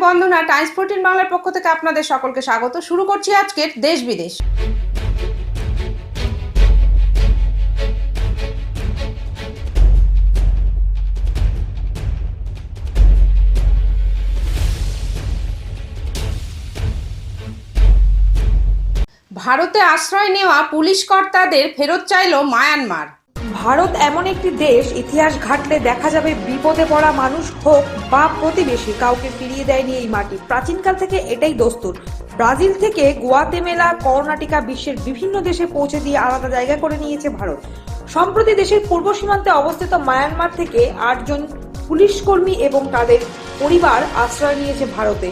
বন্দনা, Times 14 বাংলার পক্ষ থেকে আপনাদের সকলকে স্বাগত। শুরু করছি আজকের দেশ বিদেশ। ভারতে আশ্রয় নেওয়া পুলিশ কর্তাদের ফেরত চাইল মায়ানমার। ভারত এমন একটি দেশ, ইতিহাস ঘাটলে দেখা যাবে বিপদে পড়া মানুষ হোক বা প্রতিবেশী, কাউকে ফিরিয়ে দেয়নি এই মাটি। প্রাচীনকাল থেকে এটাই দস্তুর। ব্রাজিল থেকে গুয়াতেমালা করোনা টিকা বিশ্বের বিভিন্ন দেশে পৌঁছে দিয়ে আলাদা জায়গা করে নিয়েছে ভারত। সম্প্রতি দেশের পূর্ব সীমান্তে অবস্থিত মায়ানমার থেকে 8 জন পুলিশ কর্মী এবং তাদের পরিবার আশ্রয় নিয়েছে ভারতে।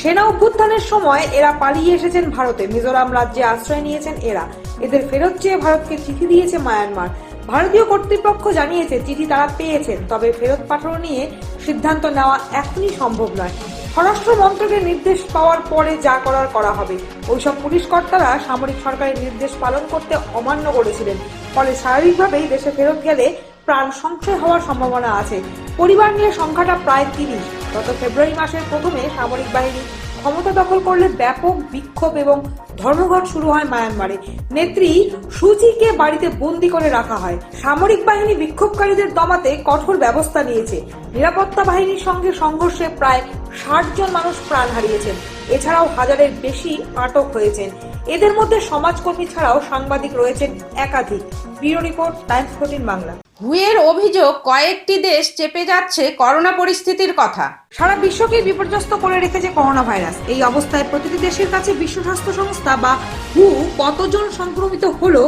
সেনা অভ্যুত্থানের সময় এরা পালিয়ে এসেছেন ভারতে। মিজোরাম রাজ্যে আশ্রয় নিয়েছেন এরা। এদের ফেরত চেয়ে ভারতকে চিঠি দিয়েছে মায়ানমার। ভারতীয় কর্তৃপক্ষ জানিয়েছে চিঠি তারা পেয়েছেন, তবে ফেরত পাঠানো নিয়ে সিদ্ধান্ত নেওয়া এখনই সম্ভব নয়। স্বরাষ্ট্র মন্ত্রকের নির্দেশ পাওয়ার পরে যা করার করা হবে। ওইসব পুলিশ কর্তারা সামরিক সরকারের নির্দেশ পালন করতে অমান্য করেছিলেন, ফলে স্বাভাবিকভাবেই দেশে ফেরত গেলে প্রাণ সংশয় হওয়ার সম্ভাবনা আছে। পরিবার নিয়ে সংখ্যাটা প্রায় 30। গত ফেব্রুয়ারি মাসের প্রথমে সামরিক বাহিনী ক্ষমতা দখল করলে ব্যাপক বিক্ষোভ এবং ধর্মঘট শুরু হয় মায়ানমারে। নেত্রী সুচিকে বাড়িতে বন্দী করে রাখা হয়। সামরিক বাহিনী বিক্ষোভকারীদের দমাতে কঠোর ব্যবস্থা নিয়েছে। নিরাপত্তা বাহিনীর সঙ্গে সংঘর্ষে প্রায় 60 জন মানুষ প্রাণ হারিয়েছেন। এছাড়াও হাজারের বেশি আটক হয়েছেন। এদের মধ্যে সমাজকর্মী ছাড়াও সাংবাদিক রয়েছেন একাধিক। Bureau report, Times 14 Bangla. হুয়ের অভিযোগ, কয়েকটি দেশ চেপে যাচ্ছে করোনা পরিস্থিতির কথা। সারা বিশ্বকে বিপর্যস্ত করে রেখেছে করোনা ভাইরাস। এই অবস্থায় প্রতিটি দেশের কাছে বিশ্ব স্বাস্থ্য সংস্থা বা হু কতজন সংক্রমিত হলো,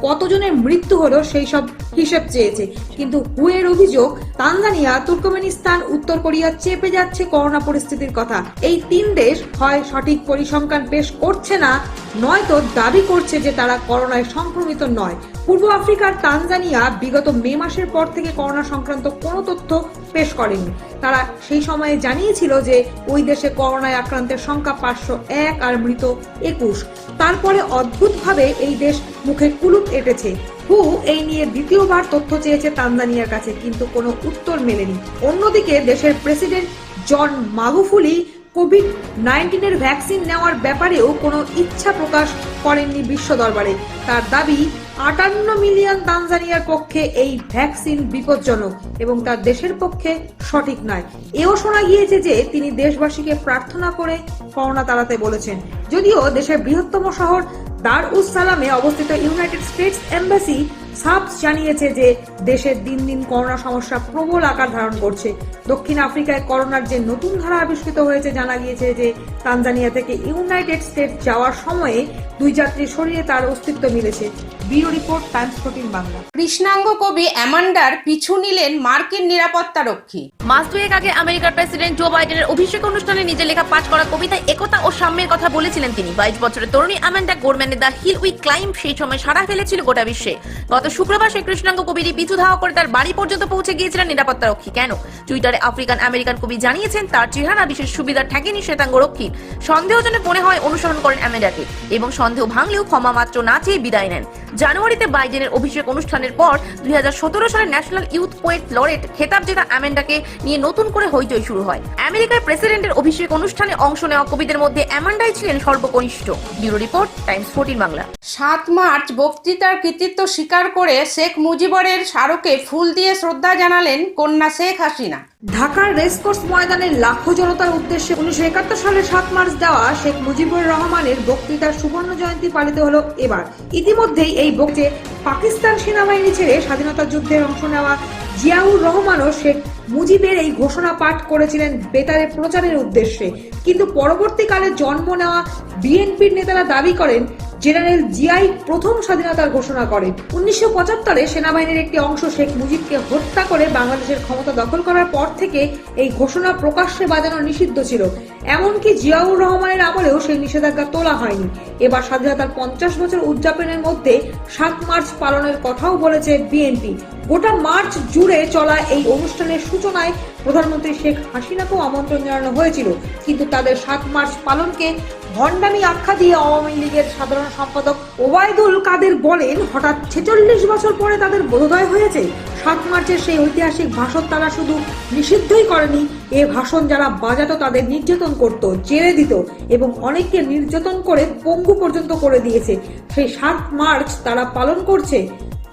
কতজনের মৃত্যু হলো সেই সব হিসেব চেয়েছে। কিন্তু হুয়ের অভিযোগ, তানজানিয়া, তুর্কমেনিস্তান, উত্তর কোরিয়া চেপে যাচ্ছে করোনা পরিস্থিতির কথা। এই 3 দেশ হয় সঠিক পরিসংখ্যান পেশ করছে না, নয়তো দাবি করছে যে তারা করোনায় সংক্রমিত নয়। পূর্ব আফ্রিকার তানজানিয়া বিগত মে মাসের পর থেকে করোনা সংক্রান্ত কোনো তথ্য পেশ করেনি। তারা সেই সময়ে জানিয়েছিল যে ওই দেশে করোনায় আক্রান্তের সংখ্যা 501 আর মৃত 21। তারপরে অদ্ভুতভাবে এই দেশ মুখে কুলুপ এঁটেছে। হু এই নিয়ে দ্বিতীয়বার তথ্য চেয়েছে তানজানিয়ার কাছে, কিন্তু কোনো উত্তর মেলেনি। অন্যদিকে দেশের প্রেসিডেন্ট জন মাগুফুলি কোভিড-19 ভ্যাকসিন নেওয়ার ব্যাপারেও কোনো ইচ্ছা প্রকাশ করেননি বিশ্ব দরবারে। তার দাবি, 58 মিলিয়ন তানজানিয়ার পক্ষে এই ভ্যাকসিন বিপজ্জনক এবং তার দেশের পক্ষে সঠিক নয়। এও শোনা গিয়েছে যে তিনি দেশবাসীকে প্রার্থনা করে করোনা তাড়াতে বলেছেন। যদিও দেশের বৃহত্তম শহর দার উস সালামে অবস্থিত ইউনাইটেড স্টেটস এম্বাসি সাবস জানিয়েছে যে দেশের দিন দিন করোনা সমস্যা প্রবল আকার ধারণ করছে। দক্ষিণ আফ্রিকায় করোনার যে নতুন ধারা আবিষ্কৃত হয়েছে, জানা গিয়েছে যে তানজানিয়া থেকে ইউনাইটেড স্টেটস যাওয়ার সময়ে 2 যাত্রীর শরীরে তার অস্তিত্ব মিলেছে। Bureau report, Times 14 Bangla. কৃষ্ণাঙ্গ কবি অ্যামান্ডার পিছু নিলেন মার্কিন নিরাপত্তা রক্ষী। মাস দুয়েক আগে আমেরিকার প্রেসিডেন্ট জো বাইডেনের অভিষেক অনুষ্ঠানে নিজে লেখা পাঠ করা কবিতায় একতা ও সাম্যের কথা বলেছিলেন তিনি। 22 বছরের তরুণী অ্যামান্ডা গোরম্যানের দ্য হিল উই ক্লাইম্ব সেই সময় সাড়া ফেলেছিল গোটা বিশ্বে। গত শুক্রবার সেই কৃষ্ণাঙ্গ কবিটি পিছু ধাওয়া করে তার বাড়ি পর্যন্ত পৌঁছে গিয়েছিলেন নিরাপত্তা রক্ষী। কেন? টুইটারে আফ্রিকান আমেরিকান কবি জানিয়েছেন তার চেহারা বিশেষ সুবিধার ঠেকেনি শ্বেতাঙ্গ রক্ষীর। সন্দেহজনক মনে হয় অনুসরণ করেন অ্যামান্ডাকে এবং সন্দেহ ভাঙলেও ক্ষমা মাত্র না চেয়ে বিদায় নেন। জানুয়ারিতে বাইডেনের অভিষেক অনুষ্ঠানের পর 2017 সালে ন্যাশনাল ইউথ পোয়েট লরেট খেতাব জেতা অ্যামান্ডাকে নিয়ে নতুন করে হইচই শুরু হয়। আমেরিকার প্রেসিডেন্টের অভিষেক অনুষ্ঠানে অংশ নেওয়া কবিদের মধ্যে অ্যামান্ডাই ছিলেন সর্বকনিষ্ঠ। Bureau report, Times 14 Bangla. 7 March বক্তৃতার কৃতিত্ব স্বীকার করে শেখ মুজিবরের স্মারকে ফুল দিয়ে শ্রদ্ধা জানালেন কন্যা শেখ হাসিনা। ঢাকার রেসকোর্স ময়দানে লাখো জনতার উদ্দেশ্যে 1971 সালের 7 মার্চ দেওয়া শেখ মুজিবুর রহমানের বক্তৃতার সুবর্ণ জয়ন্তী পালিত হলো এবার। ইতিমধ্যেই এই বক্তৃতায় পাকিস্তান সেনাবাহিনী ছেড়ে স্বাধীনতা যুদ্ধে অংশ নেওয়া জিয়াউর রহমানও শেখ মুজিবের এই ঘোষণা পাঠ করেছিলেন বেতারে প্রচারের উদ্দেশ্যে। কিন্তু পরবর্তীকালে জন্ম নেওয়া বিএনপির নেতারা দাবি করেন জেনারেল জিয়াই প্রথম স্বাধীনতার ঘোষণা করেন। 1975-এ সেনাবাহিনীর একটি অংশ শেখ মুজিবকে হত্যা করে বাংলাদেশের ক্ষমতা দখল করার পর থেকে এই ঘোষণা প্রকাশ্যে বাজানো নিষিদ্ধ ছিল। এমনকি জিয়াউর রহমানের আমলেও সেই নিষেধাজ্ঞা তোলা হয়নি। এবার স্বাধীনতার 50 বছর উদযাপনের মধ্যে 7 মার্চ পালনের কথাও বলেছে বিএনপি। গোটা মার্চ জুড়ে চলা এই অনুষ্ঠানের সূচনায় প্রধানমন্ত্রী শেখ হাসিনাকেও আমন্ত্রণ জানানো হয়েছিল, কিন্তু তাদের 7 মার্চ পালনকে ভণ্ডামি আখ্যা দিয়ে আওয়ামী লীগের সাধারণ সম্পাদক ওবায়দুল কাদের বলেন, হঠাৎ 46 বছর পরে তাদের বোধোদয় হয়েছে। 7 মার্চের সেই ঐতিহাসিক ভাষণ তারা শুধু নিষিদ্ধই করেনি, এ ভাষণ যারা বাজাতো তাদের নির্যাতন করত, জেলে দিত এবং অনেককে নির্যাতন করে পঙ্গু পর্যন্ত করে দিয়েছে। সেই 7 মার্চ তারা পালন করছে।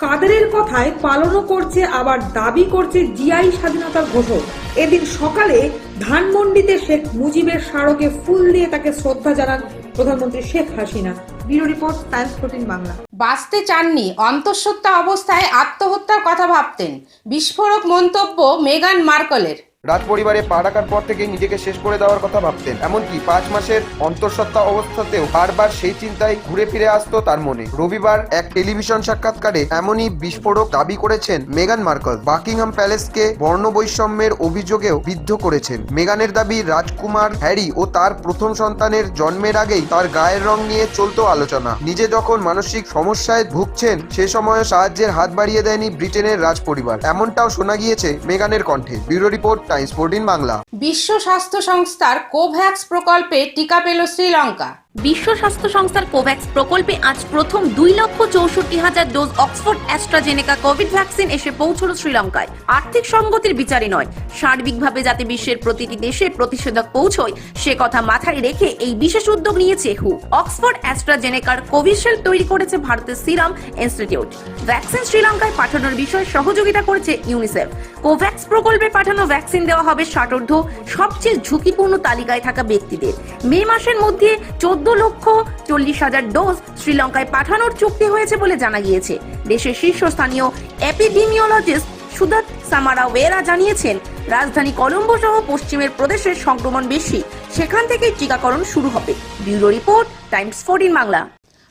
কাদেরের কথায় পালনও করছে, আবার দাবি করছে জিআই স্বাধীনতার ঘোষক। এদিন সকালে ধানমন্ডিতে শেখ মুজিবের স্মারকে ফুল দিয়ে তাকে শ্রদ্ধা জানান প্রধানমন্ত্রী Sheikh Hasina. Bureau report, Times 14 Bangla. বাঁচতে চাননি, অন্তঃসত্ত্বা অবস্থায় আত্মহত্যার কথা ভাবতেন, বিস্ফোরক মন্তব্য মেগান মার্কেলের। রাজ পরিবারে পা রাখার পর থেকে নিজেকে শেষ করে দেওয়ার কথা ভাবতেন। এমনকি 5 মাসের অন্তঃসত্ত্বা অবস্থাতেও বারবার সেই চিন্তায় ঘুরে ফিরে আসতো তার মনে। রবিবার এক টেলিভিশন সাক্ষাৎকারে এমনই বিস্ফোরক দাবি করেছেন মেগান মার্কেল। বাকিংহাম প্যালেসকে বর্ণবৈষম্যের অভিযোগেও বিদ্ধ করেছেন। মেগানের দাবি, রাজকুমার হ্যারি ও তার প্রথম সন্তানের জন্মের আগেই তার গায়ের রং নিয়ে চলতো আলোচনা। নিজে যখন মানসিক সমস্যায় ভুগছেন সে সময় সাহায্যের হাত বাড়িয়ে দেয়নি ব্রিটেনের রাজ পরিবার, এমনটাও শোনা গিয়েছে মেগানের কণ্ঠে। Bureau report, Times 14 Bangla. বিশ্ব স্বাস্থ্য সংস্থার কোভ্যাক্স প্রকল্পে টিকা পেল শ্রীলঙ্কা। বিশ্ব স্বাস্থ্য সংস্থার কোভ্যাক্স প্রকল্পে আজ প্রথম 2,64,000 dose Oxford AstraZeneca Covid vaccine এসে পৌঁছল শ্রীলঙ্কায়। আর্থিক সঙ্গতির বিচারে নয়, সার্বিকভাবে যাতে বিশ্বের প্রতিটি দেশে প্রতিষেধক পৌঁছয় সে কথা মাথায় রেখে এই বিশেষ উদ্যোগ নিয়েছে হু। অক্সফোর্ড অ্যাস্ট্রাজেনেকার কোভিশিল্ড তৈরি করেছে ভারতের সিরাম ইনস্টিটিউট। ভ্যাকসিন শ্রীলঙ্কায় পাঠানোর বিষয়ে সহযোগিতা করেছে ইউনিসেফ। কোভ্যাক্স প্রকল্পে পাঠানো ভ্যাকসিন দেওয়া হবে ষাটোর্ধ্ব সবচেয়ে ঝুঁকিপূর্ণ তালিকায় থাকা ব্যক্তিদের। মে মাসের মধ্যে 14,40,000 ডোজ শ্রীলঙ্কায় পাঠানোর চুক্তি হয়েছে বলে জানা গিয়েছে। দেশের শীর্ষস্থানীয় এপিডেমিওলজিস্ট সুদাত সামারাওয়েরা জানিয়েছেন, রাজধানী কলম্বো সহ পশ্চিমের প্রদেশের সংক্রমণ বেশি, সেখান থেকেই টিকাকরণ শুরু হবে। Bureau report, Times 14 Bangla.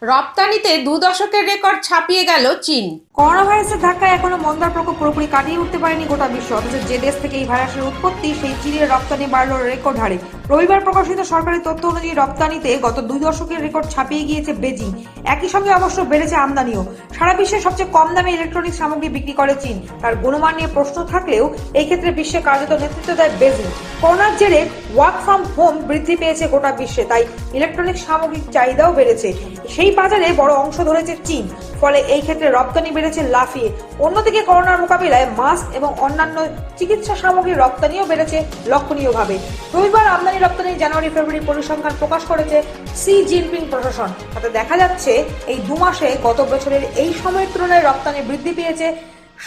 রপ্তানিতে 2 দশকের রেকর্ড ছাপিয়ে গেল চীন। করোনা ভাইরাসের ধাক্কায় এখনো মন্দার প্রকোপ পুরোপুরি কাটিয়ে উঠতে পারেনি গোটা বিশ্ব, অথচ যে দেশ থেকে এই ভাইরাসের উৎপত্তি সেই চীনের রপ্তানি বাড়ল রেকর্ড হারে। রবিবার প্রকাশিত সরকারি তথ্য অনুযায়ী রপ্তানিতে গত 2 দশকের রেকর্ড ছাপিয়ে গিয়েছে বেজিং। একই সঙ্গে অবশ্য বেড়েছে আমদানিও। সারা বিশ্বে সবচেয়ে কম দামে ইলেকট্রনিক সামগ্রী বিক্রি করে চীন। তার গুণমান নিয়ে প্রশ্ন থাকলেও এই ক্ষেত্রে বিশ্বে কার্যত নেতৃত্ব দেয় বেজিং। করোনার জেরে ওয়ার্ক ফ্রম হোম বৃদ্ধি পেয়েছে গোটা বিশ্বে, তাই ইলেকট্রনিক সামগ্রিক চাহিদাও বেড়েছে। সেই বাজারে বড় অংশ ধরেছে চীন, ফলে এই ক্ষেত্রে রপ্তানি বেড়েছে লাফিয়ে। অন্যদিকে করোনার মোকাবিলায় মাস্ক এবং অন্যান্য চিকিৎসা সামগ্রীর রপ্তানিও বেড়েছে লক্ষণীয়ভাবে। রবিবার আমদানি রপ্তানি জানুয়ারি ফেব্রুয়ারি পরিসংখ্যান প্রকাশ করেছে সি জিনপিং প্রশাসন। তাতে দেখা যাচ্ছে এই 2 মাসে গত বছরের এই সময়ের তুলনায় রপ্তানি বৃদ্ধি পেয়েছে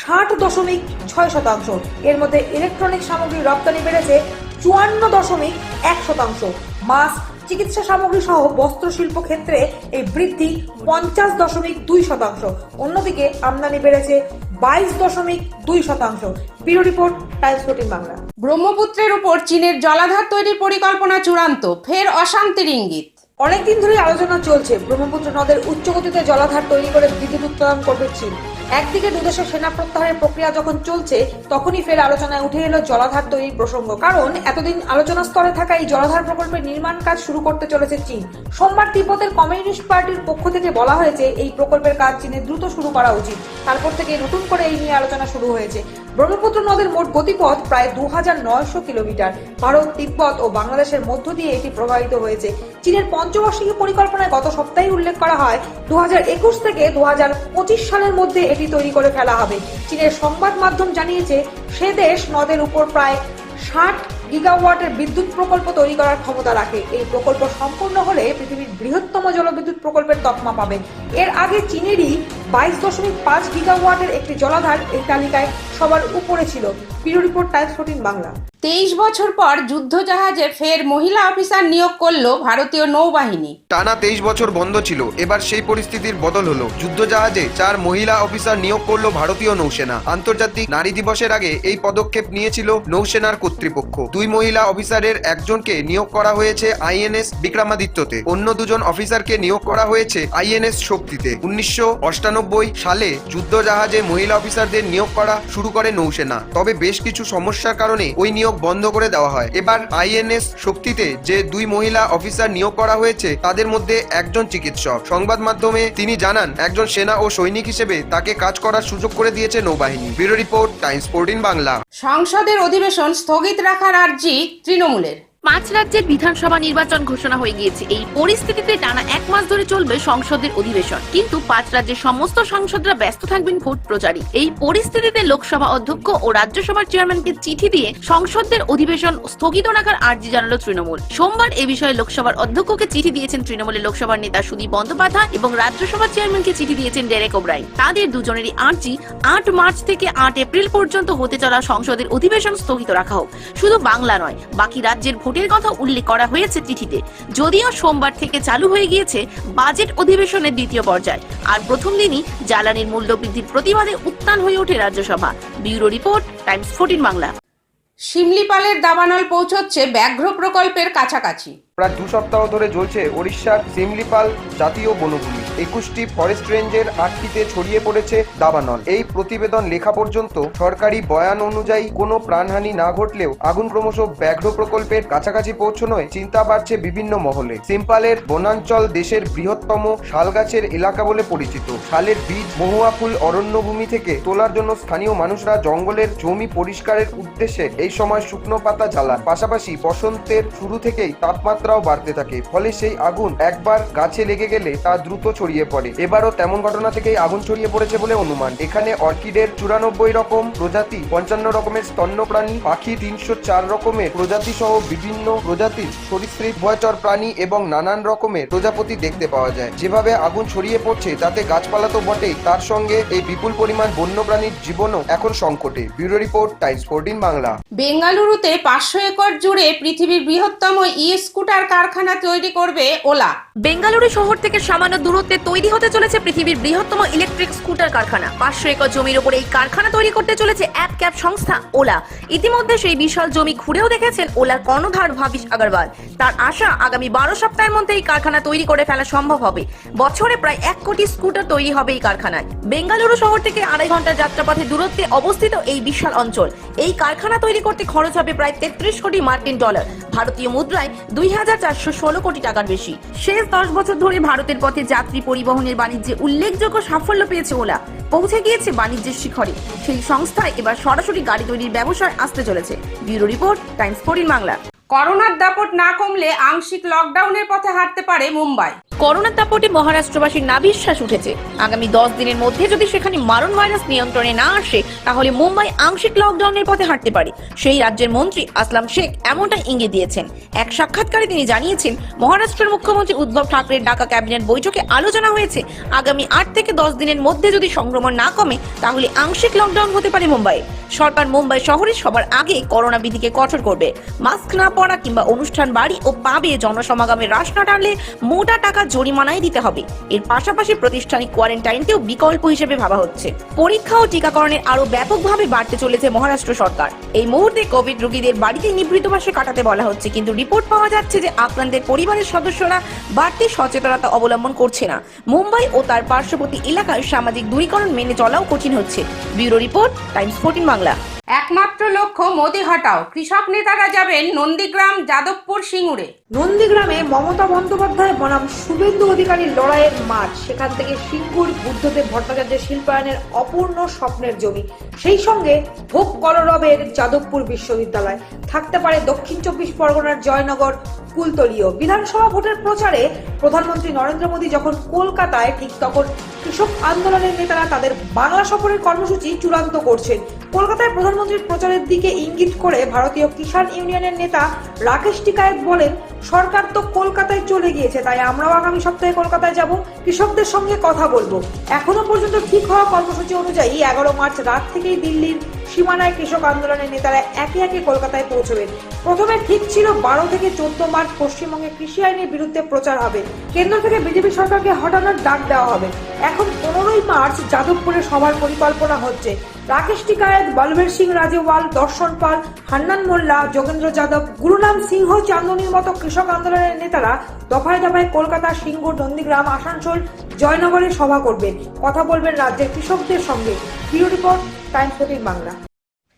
60.6%। এর মধ্যে ইলেকট্রনিক সামগ্রীর রপ্তানি বেড়েছে 54.1%। মাস্ক, চিকিৎসা সামগ্রী সহ বস্ত্র শিল্প ক্ষেত্রে এই বৃদ্ধি 50.2%। অন্যদিকে আমদানি বেড়েছে 22.2%। Bureau report, Times 14 Bangla. ব্রহ্মপুত্রের উপর চীনের জলাধার তৈরির পরিকল্পনা চূড়ান্ত, ফের অশান্তির ইঙ্গিত। অনেকদিন ধরে আলোচনা চলছে ব্রহ্মপুত্র নদের উচ্চ গতিতে জলাধার তৈরি করে বিদ্যুৎ উৎপাদন করবে চীন। একদিকে দুদেশের সেনা প্রত্যাহারের প্রক্রিয়া যখন চলছে তখনই ফের আলোচনায় উঠে এলো জলাধার তৈরির প্রসঙ্গ। কারণ এতদিন আলোচনা স্তরে থাকা এই জলাধার প্রকল্পের নির্মাণ কাজ শুরু করতে চলেছে চীন। সোমবার তিব্বতের কমিউনিস্ট পার্টির পক্ষ থেকে বলা হয়েছে এই প্রকল্পের কাজ চীনের দ্রুত শুরু করা উচিত। তারপর থেকে নতুন করে এই নিয়ে আলোচনা শুরু হয়েছে। ব্রহ্মপুত্র নদের মোট গতিপথ প্রায় 2900 কিলোমিটার। ভারত, তিব্বত ও বাংলাদেশের মধ্য দিয়ে এটি প্রবাহিত হয়েছে। চীনের পঞ্চবার্ষিকী পরিকল্পনায় গত সপ্তাহে উল্লেখ করা হয় 2021 থেকে 2025 সালের মধ্যে এটি তৈরি করে ফেলা হবে। চীনের সংবাদ মাধ্যম জানিয়েছে সে দেশ নদের উপর প্রায় 60 গিগাওয়াটের বিদ্যুৎ প্রকল্প তৈরি করার ক্ষমতা রাখে। এই প্রকল্প সম্পূর্ণ হলে পৃথিবীর বৃহত্তম জলবিদ্যুৎ প্রকল্পের তকমা পাবে। এর আগে চীনেরই 22.5 গিগাওয়াটের একটি জলাধার এই তালিকায় সবার উপরে ছিল। Bureau report, Times 14 Bangla. 23 বছর পর যুদ্ধজাহাজে ফের মহিলা অফিসার নিয়োগ করলো ভারতীয় নৌবাহিনী। টানা 23 বছর বন্ধ ছিল, এবার সেই পরিস্থিতির বদল হলো। যুদ্ধজাহাজে 4 মহিলা অফিসার নিয়োগ করলো ভারতীয় নৌসেনা। আন্তর্জাতিক নারী দিবসের আগে এই পদক্ষেপ নিয়েছিল নৌসেনার কর্তৃপক্ষ। 2 মহিলা অফিসারের একজনকে নিয়োগ করা হয়েছে আইএনএস বিক্রমাদিত্যতে, অন্য 2 জন অফিসারকে নিয়োগ করা হয়েছে আইএনএস শক্তিতে। 1998 সালে যুদ্ধজাহাজে মহিলা অফিসারদের নিয়োগ করা শুরু করে নৌসেনা, তবে বেশ কিছু সমস্যার কারণে ওই নিয়োগ বন্ধ করে দেওয়া হয়। এবার আইএনএস শক্তিতে যে 2 মহিলা অফিসার নিয়োগ করা হয়েছে তাদের মধ্যে একজন চিকিৎসক। সংবাদ মাধ্যমে তিনি জানান, একজন সেনা ও সৈনিক হিসেবে তাকে কাজ করার সুযোগ করে দিয়েছে নৌবাহিনী। Bureau report, Times 14 Bangla. সংসদের অধিবেশন স্থগিত রাখার আর্জি তৃণমূলের। পাঁচ রাজ্যের বিধানসভা নির্বাচন ঘোষণা হয়ে গিয়েছে। এই পরিস্থিতিতে টানা এক মাস ধরে চলবে সংসদের অধিবেশন, কিন্তু পাঁচ রাজ্যের সমস্ত সাংসদরা ব্যস্ত থাকবেন ভোট প্রচারে। এই পরিস্থিতিতে লোকসভা অধ্যক্ষ ও রাজ্যসভার চেয়ারম্যানকে চিঠি দিয়ে সংসদের অধিবেশন স্থগিত রাখার আর্জি জানালো তৃণমূল। সোমবার এ বিষয়ে লোকসভার অধ্যক্ষকে চিঠি দিয়েছেন তৃণমূলের লোকসভার নেতা সুদীপ বন্দ্যোপাধ্যায় এবং রাজ্যসভার চেয়ারম্যানকে চিঠি দিয়েছেন ডেরেক ওব্রায়েন। তাদের দুজনেরই আর্জি 8 মার্চ থেকে 8 এপ্রিল পর্যন্ত হতে চলা সংসদের অধিবেশন স্থগিত রাখা হোক। শুধু বাংলা নয়, বাকি রাজ্যের ভোটের কথা উল্লেখ করা হয়েছে চিঠিতে। যদিও সোমবার থেকে চালু হয়ে গিয়েছে বাজেট অধিবেশনের দ্বিতীয় পর্যায়, আর প্রথম দিনই জ্বালানির মূল্য বৃদ্ধির প্রতিবাদে উত্তাল হয়ে ওঠে Rajya Sabha. Bureau report, Times 14 Bangla. শিমলিপালের দাবানল পৌঁছচ্ছে ব্যাঘ্র প্রকল্পের কাছাকাছি। প্রায় 2 সপ্তাহ ধরে চলছে ওড়িশার শিমলিপাল জাতীয় বনভূমি। 21টি ফরেস্ট রেঞ্জের 8টিতে ছড়িয়ে পড়েছে দাবানল। এই প্রতিবেদন লেখা পর্যন্ত সরকারি বয়ান অনুযায়ী কোনো প্রাণহানি না ঘটলেও আগুন ক্রমশ ব্যাঘ্র প্রকল্পের কাছাকাছি পৌঁছনোয় চিন্তা বাড়ছে বিভিন্ন মহলে। সিম্পালের বনাঞ্চল দেশের বৃহত্তম শালগাছের এলাকা বলে পরিচিত। শালের বীজ মহুয়া ফুল অরণ্যভূমি থেকে তোলার জন্য স্থানীয় মানুষরা জঙ্গলের জমি পরিষ্কারের উদ্দেশ্যে এই সময় শুকনো পাতা জ্বালান। পাশাপাশি বসন্তের শুরু থেকেই তাপমাত্রা বাড়তে থাকে, ফলে সেই আগুন একবার গাছে লেগে গেলে তা দ্রুত ছড়িয়ে পড়ে। এবারও তেমন ঘটনা থেকেই আগুন ছড়িয়ে পড়েছে বলে অনুমান। এখানে অর্কিডের 94 রকম প্রজাতি, 55 রকমের স্তন্যপ্রাণী, পাখি 304 রকমের প্রজাতি সহ বিভিন্ন প্রজাতির সরীসৃপ, ভয়চর প্রাণী এবং নানান রকমের প্রজাপতি দেখতে পাওয়া যায়। যেভাবে আগুন ছড়িয়ে পড়ছে তাতে গাছপালা তো বটেই, তার সঙ্গে এই বিপুল পরিমাণ বন্যপ্রাণীর জীবনও এখন সংকটে। Bureau report, Times 14 Bangla. বেঙ্গালুরুতে 500 একর জুড়ে পৃথিবীর বৃহত্তম স্কুটার কারখানা তৈরি করবে ওলা। বেঙ্গালুরু শহর থেকে সামান্য দূরত্বে তৈরি হতে চলেছে পৃথিবীর বৃহত্তম ইলেকট্রিক স্কুটার কারখানা। 500 একর জমির উপরে এই কারখানা তৈরি করতে চলেছে অ্যাপ ক্যাব সংস্থা ওলা। ইতিমধ্যে সেই বিশাল জমি ঘুরেও দেখেছেন ওলার কর্ণধার ভাবিশ আগরওয়াল। তার আশা আগামী 12 সপ্তাহের মধ্যে এই কারখানা তৈরি করে ফেলা সম্ভব হবে। বছরে প্রায় 1 কোটি স্কুটার তৈরি হবে এই কারখানায়। বেঙ্গালুরু শহর থেকে 2.5 ঘন্টার যাত্রাপথে দূরত্বে অবস্থিত এই বিশাল অঞ্চল। এই কারখানা তৈরি করতে খরচ হবে প্রায় 33 কোটি মার্কিন ডলার, ভারতীয় মুদ্রায় 2416 কোটি টাকার বেশি। শেষ 10 বছর ধরে ভারতের পথে যাত্রী পরিবহনের বাণিজ্যে উল্লেখযোগ্য সাফল্য পেয়েছে ওলা। পৌঁছে গিয়েছে বাণিজ্যের শিখরে। সেই সংস্থায় এবার সরাসরি গাড়ি তৈরির ব্যবসায় আসতে চলেছে। Bureau report, Times 14 Bangla. করোনার দাপট না কমলে আংশিক লকডাউনের পথে হাঁটতে পারে মুম্বাই। করোনার দাপটে মহারাষ্ট্রবাসীর নাভিশ্বাস উঠেছে। আগামী 10 দিনের মধ্যে যদি সেখানে মারণ ভাইরাস নিয়ন্ত্রণে না আসে, তাহলে মুম্বাই আংশিক লকডাউনের পথে হাঁটতে পারে। সেই রাজ্যের মন্ত্রী আসলাম শেখ এমনটা ইঙ্গিত দিয়েছেন। এক সাক্ষাৎকারে তিনি জানিয়েছেন, মহারাষ্ট্রের মুখ্যমন্ত্রী উদ্ধব ঠাকরের ডাকা ক্যাবিনেট বৈঠকে আলোচনা হয়েছে আগামী 8 থেকে 10 দিনের মধ্যে যদি সংক্রমণ না কমে, তাহলে আংশিক লকডাউন হতে পারে মুম্বাই। সরকার মুম্বাই শহরে সবার আগে করোনা বিধিকে কঠোর করবে। মাস্ক না পরা কিংবা অনুষ্ঠান বাড়ি ও পাবে জনসমাগমে হ্রাস না টানলে মোটা টাকা জরিমানায় দিতে হবে। এর পাশাপাশি প্রাতিষ্ঠানিক কোয়ারেন্টাইনকেও বিকল্প হিসেবে ভাবা হচ্ছে। পরীক্ষা ও টিকাকরণের আরো ব্যাপকভাবে বাড়তে চলেছে মহারাষ্ট্র সরকার। এই মুহূর্তে কোভিড রোগীদের বাড়িতে নিবৃত্তবাসে কাটাতে বলা হচ্ছে, কিন্তু রিপোর্ট পাওয়া যাচ্ছে যে আক্রান্তের পরিবারের সদস্যরা বাড়তি সচেতনতা অবলম্বন করছে না। মুম্বাই ও তার পার্শ্ববর্তী এলাকায় সামাজিক দূরীকরণ মেনে চলাও কঠিন হচ্ছে। Bureau report, Times 14 Bangla. একমাত্র লক্ষ্য মোদি হটাও। কৃষক নেতারা যাবেন নন্দীগ্রাম, যাদবপুর, সিঙ্গুরে। নন্দীগ্রামে মমতা বন্দ্যোপাধ্যায় বনাম শুভেন্দু অধিকারীর লড়াইয়ের মাঠ। সেখান থেকে সিঙ্গুর বুদ্ধদেব ভট্টাচার্যের শিল্পায়নের অপূর্ণ স্বপ্নের জমি, সেই সঙ্গে ভোগ কলরবের যাদবপুর বিশ্ববিদ্যালয়, থাকতে পারে দক্ষিণ 24 পরগনার জয়নগর, কুলতলীয়। বিধানসভা ভোটের প্রচারে প্রধানমন্ত্রী নরেন্দ্র মোদী যখন কলকাতায়, ঠিক তখন কৃষক আন্দোলনের নেতারা তাদের বাংলা সফরের কর্মসূচি চূড়ান্ত করছেন। কলকাতায় প্রধানমন্ত্রীর প্রচারের দিকে ইঙ্গিত করে ভারতীয় কিষাণ ইউনিয়নের নেতা রাকেশ টিকায়েত বলেন, সরকার তো কলকাতায় চলে গিয়েছে, তাই আমরাও আগামী সপ্তাহে কলকাতায় যাব, কৃষকদের সঙ্গে কথা বলবো। এখনো পর্যন্ত ঠিক হওয়া কর্মসূচি অনুযায়ী 11 মার্চ রাত থেকেই দিল্লির সীমানায় কৃষক আন্দোলনের নেতারা একে একে কলকাতায় পৌঁছবেন। প্রথমে ঠিক ছিল 12 থেকে 14 মার্চ পশ্চিমবঙ্গে কৃষি আইনের বিরুদ্ধে প্রচার হবে। কেন্দ্র থেকে বিজেপি সরকারকে হটানোর ডাক দেওয়া হবে। এখন 15 মার্চ যাদবপুরে সভার পরিকল্পনা হচ্ছে। রাকেশ টিকায়েত, বলবীর সিং রাজেওয়াল, দর্শন পাল, হান্নান মোল্লা, যোগেন্দ্র যাদব, গুরুনাম সিংহ চান্দনির মতো কৃষক আন্দোলনের নেতারা দফায় দফায় কলকাতা, সিঙ্গুর, নন্দীগ্রাম, আসানসোল, জয়নগরে সভা করবেন। কথা বলবেন রাজ্যের কৃষকদের সঙ্গে। Bureau report, Times 14 Bangla.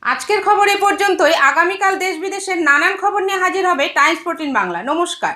আজকের খবর এ পর্যন্তই। আগামীকাল দেশ বিদেশের নানান খবর নিয়ে হাজির হবে টাইমস 14 বাংলা। নমস্কার।